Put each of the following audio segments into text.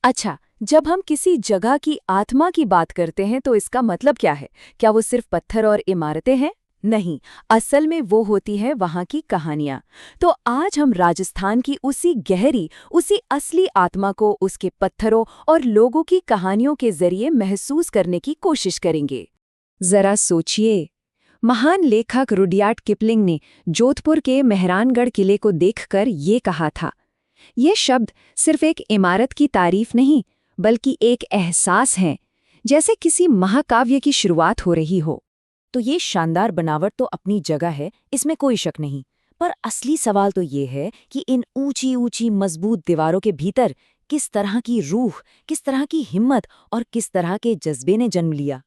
अच्छा, जब हम किसी जगह की आत्मा की बात करते हैं तो इसका मतलब क्या है? क्या वो सिर्फ पत्थर और इमारतें हैं? नहीं, असल में वो होती है वहाँ की कहानियाँ। तो आज हम राजस्थान की उसी गहरी, उसी असली आत्मा को उसके पत्थरों और लोगों की कहानियों के जरिए महसूस करने की कोशिश करेंगे। जरा सोचिए, महान लेखक रुडयार्ड किपलिंग ने जोधपुर के मेहरानगढ़ किले को देखकर ये कहा था, ये शब्द सिर्फ एक इमारत की तारीफ नहीं, बल्कि एक एहसास है, जैसे किसी महाकाव्य की शुरुआत हो रही हो। तो ये शानदार बनावट तो अपनी जगह है, इसमें कोई शक नहीं। पर असली सवाल तो ये है कि इन ऊंची ऊंची मजबूत दीवारों के भीतर किस तरह की रूह, किस तरह की हिम्मत और किस तरह के जज्बे ने जन्म लिया।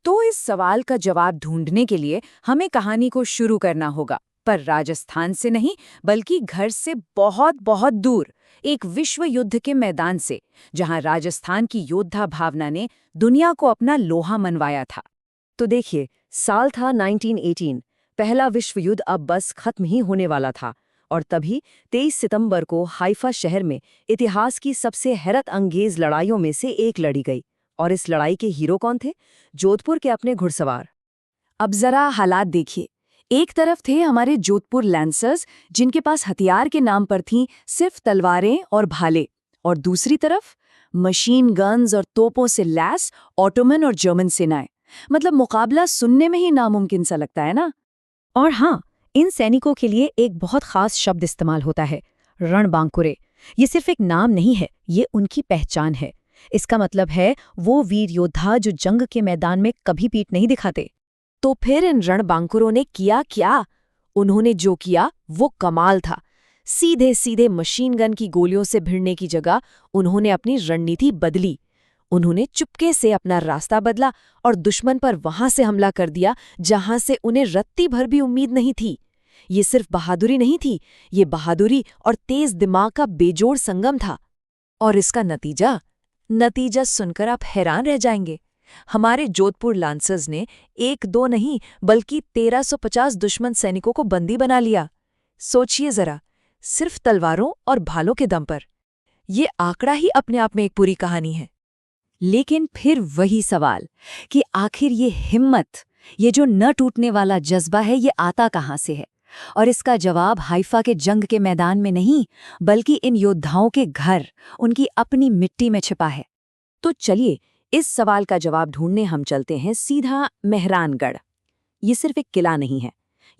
तो इस सवाल का जवाब ढूंढने के लिए हमें कहानी को शुरू करना होगा, पर राजस्थान से नहीं, बल्कि घर से बहुत बहुत दूर, एक विश्व युद्ध के मैदान से, जहां राजस्थान की योद्धा भावना ने दुनिया को अपना लोहा मनवाया था। तो देखिए, साल था 1918। पहला विश्व युद्ध अब बस खत्म ही होने वाला था, और तभी 23 सितंबर को हाइफा शहर में इतिहास की सबसे हैरत अंगेज लड़ाइयों में से एक लड़ी गई। और इस लड़ाई के हीरो कौन थे? जोधपुर के अपने घुड़सवार। अब जरा हालात देखिए। एक तरफ थे हमारे जोधपुर लैंसर्स, जिनके पास हथियार के नाम पर थीं सिर्फ तलवारें और भाले, और दूसरी तरफ मशीन गन्स और तोपों से लैस ऑटोमन और जर्मन सेनाएं। मतलब मुकाबला सुनने में ही नामुमकिन सा लगता है ना। और हाँ, इन सैनिकों के लिए एक बहुत खास शब्द इस्तेमाल होता है, रणबांकुरे। ये सिर्फ एक नाम नहीं है, ये उनकी पहचान है। इसका मतलब है वो वीर योद्धा जो जंग के मैदान में कभी पीठ नहीं दिखाते। तो फिर इन रणबांकुरों ने किया क्या? उन्होंने जो किया वो कमाल था। सीधे सीधे मशीन गन की गोलियों से भिड़ने की जगह उन्होंने अपनी रणनीति बदली। उन्होंने चुपके से अपना रास्ता बदला और दुश्मन पर वहां से हमला कर दिया जहां से उन्हें रत्ती भर भी उम्मीद नहीं थी। ये सिर्फ बहादुरी नहीं थी, ये बहादुरी और तेज दिमाग का बेजोड़ संगम था। और इसका नतीजा सुनकर आप हैरान रह जाएंगे। हमारे जोधपुर लांसर्स ने एक दो नहीं बल्कि 1350 दुश्मन सैनिकों को बंदी बना लिया। सोचिए जरा, सिर्फ तलवारों और भालों के दम पर। ये आंकड़ा ही अपने आप में एक पूरी कहानी है। लेकिन फिर वही सवाल कि आखिर ये हिम्मत, ये जो न टूटने वाला जज्बा है, ये आता कहाँ से है? और इसका जवाब हाइफा के जंग के मैदान में नहीं, बल्कि इन योद्धाओं के घर, उनकी अपनी मिट्टी में छिपा है। तो चलिए, इस सवाल का जवाब ढूंढने हम चलते हैं सीधा मेहरानगढ़। ये सिर्फ एक किला नहीं है,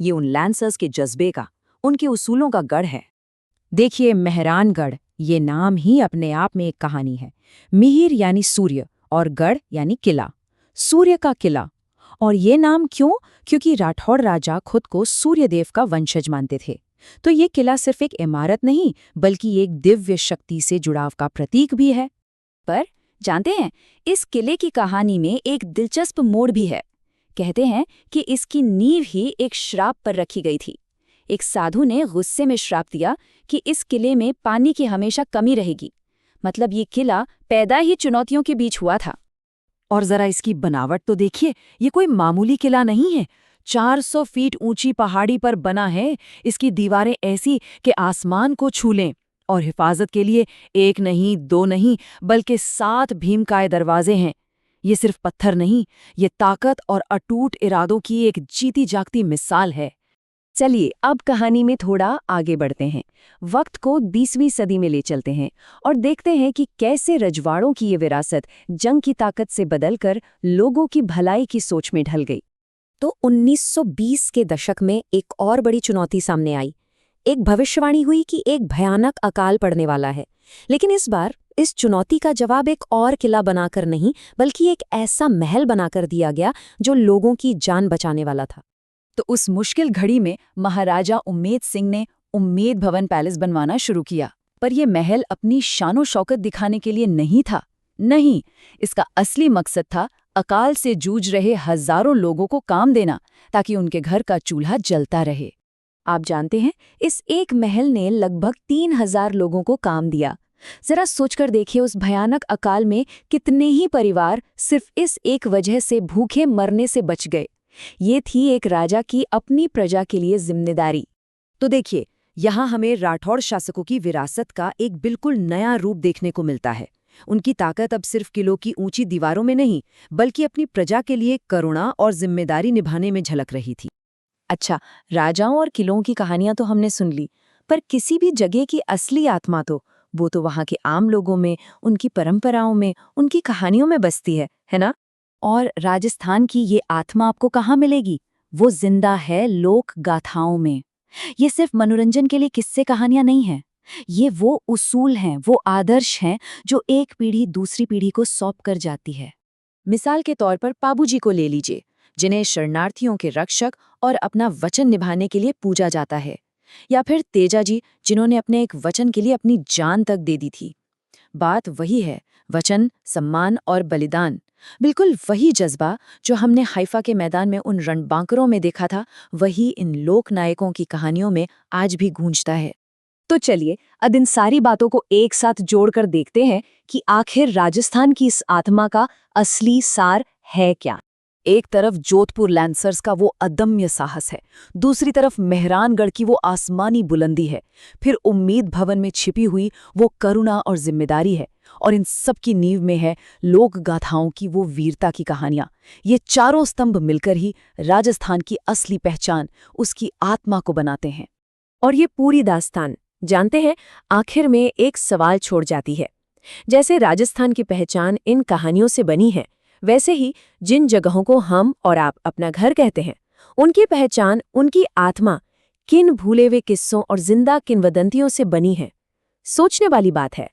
ये उन लैंसर्स के जज्बे का, उनके उसूलों का गढ़ है। देखिए, मेहरानगढ़, ये नाम ही अपने आप में एक कहानी है। मिहिर यानी सूर्य और गढ़ यानी किला, सूर्य का किला। और ये नाम क्यों? क्योंकि राठौड़ राजा खुद को सूर्यदेव का वंशज मानते थे। तो ये किला सिर्फ एक इमारत नहीं, बल्कि एक दिव्य शक्ति से जुड़ाव का प्रतीक भी है। पर जानते हैं, इस किले की कहानी में एक दिलचस्प मोड़ भी है। कहते हैं कि इसकी नींव ही एक श्राप पर रखी गई थी। एक साधु ने गुस्से में श्राप दिया कि इस किले में पानी की हमेशा कमी रहेगी। मतलब ये किला पैदा ही चुनौतियों के बीच हुआ था। और जरा इसकी बनावट तो देखिए, ये कोई मामूली किला नहीं है। 400 फीट ऊंची पहाड़ी पर बना है। इसकी दीवारें ऐसी कि आसमान को छू लें। और हिफाजत के लिए एक नहीं, दो नहीं, बल्कि 7 भीमकाय दरवाजे हैं। ये सिर्फ पत्थर नहीं, ये ताकत और अटूट इरादों की एक जीती जागती मिसाल है। चलिए, अब कहानी में थोड़ा आगे बढ़ते हैं। वक्त को 20वीं सदी में ले चलते हैं और देखते हैं कि कैसे रजवाड़ों की ये विरासत जंग की ताकत से बदलकर लोगों की भलाई की सोच में ढल गई। तो 1920 के दशक में एक और बड़ी चुनौती सामने आई। एक भविष्यवाणी हुई कि एक भयानक अकाल पड़ने वाला है। लेकिन इस बार इस चुनौती का जवाब एक और किला बनाकर नहीं, बल्कि एक ऐसा महल बनाकर दिया गया जो लोगों की जान बचाने वाला था। तो उस मुश्किल घड़ी में महाराजा उम्मेद सिंह ने उम्मेद भवन पैलेस बनवाना शुरू किया। पर यह महल अपनी शानो शौकत दिखाने के लिए नहीं था। नहीं, इसका असली मकसद था अकाल से जूझ रहे हजारों लोगों को काम देना, ताकि उनके घर का चूल्हा जलता रहे। आप जानते हैं, इस एक महल ने लगभग 3000 लोगों को काम दिया। जरा सोचकर देखिए, उस भयानक अकाल में कितने ही परिवार सिर्फ इस एक वजह से भूखे मरने से बच गए। ये थी एक राजा की अपनी प्रजा के लिए जिम्मेदारी। तो देखिए, यहाँ हमें राठौड़ शासकों की विरासत का एक बिल्कुल नया रूप देखने को मिलता है। उनकी ताकत अब सिर्फ किलों की ऊंची दीवारों में नहीं, बल्कि अपनी प्रजा के लिए करुणा और जिम्मेदारी निभाने में झलक रही थी। अच्छा, राजाओं और किलों की कहानियां तो हमने सुन ली, पर किसी भी जगह की असली आत्मा तो वो तो वहाँ के आम लोगों में, उनकी परंपराओं में, उनकी कहानियों में बसती है ना? और राजस्थान की ये आत्मा आपको कहाँ मिलेगी? वो जिंदा है लोक गाथाओं में। ये सिर्फ मनोरंजन के लिए किस्से कहानियां नहीं हैं। ये वो उसूल हैं, वो आदर्श हैं जो एक पीढ़ी दूसरी पीढ़ी को सौंप कर जाती है। मिसाल के तौर पर पाबूजी को ले लीजिए, जिन्हें शरणार्थियों के रक्षक और अपना वचन निभाने के लिए पूजा जाता है, या फिर तेजा जी, जिन्होंने अपने एक वचन के लिए अपनी जान तक दे दी थी। बात वही है, वचन, सम्मान और बलिदान। बिल्कुल वही जज्बा जो हमने हाइफा के मैदान में उन रणबांकुरों में देखा था, वही इन लोक नायकों की कहानियों में आज भी गूंजता है। तो चलिए अब इन सारी बातों को एक साथ जोड़कर देखते हैं कि आखिर राजस्थान की इस आत्मा का असली सार है क्या। एक तरफ जोधपुर लैंसर्स का वो अदम्य साहस है, दूसरी तरफ मेहरानगढ़ की वो आसमानी बुलंदी है, फिर उम्मीद भवन में छिपी हुई वो करुणा और जिम्मेदारी है, और इन सब की नींव में है लोक गाथाओं की वो वीरता की कहानियां। ये चारों स्तंभ मिलकर ही राजस्थान की असली पहचान, उसकी आत्मा को बनाते हैं। और ये पूरी दास्तान, जानते हैं, आखिर में एक सवाल छोड़ जाती है। जैसे राजस्थान की पहचान इन कहानियों से बनी है, वैसे ही जिन जगहों को हम और आप अपना घर कहते हैं, उनकी पहचान, उनकी आत्मा किन भूले हुए किस्सों और जिंदा किंवदंतियों से बनी है। सोचने वाली बात है।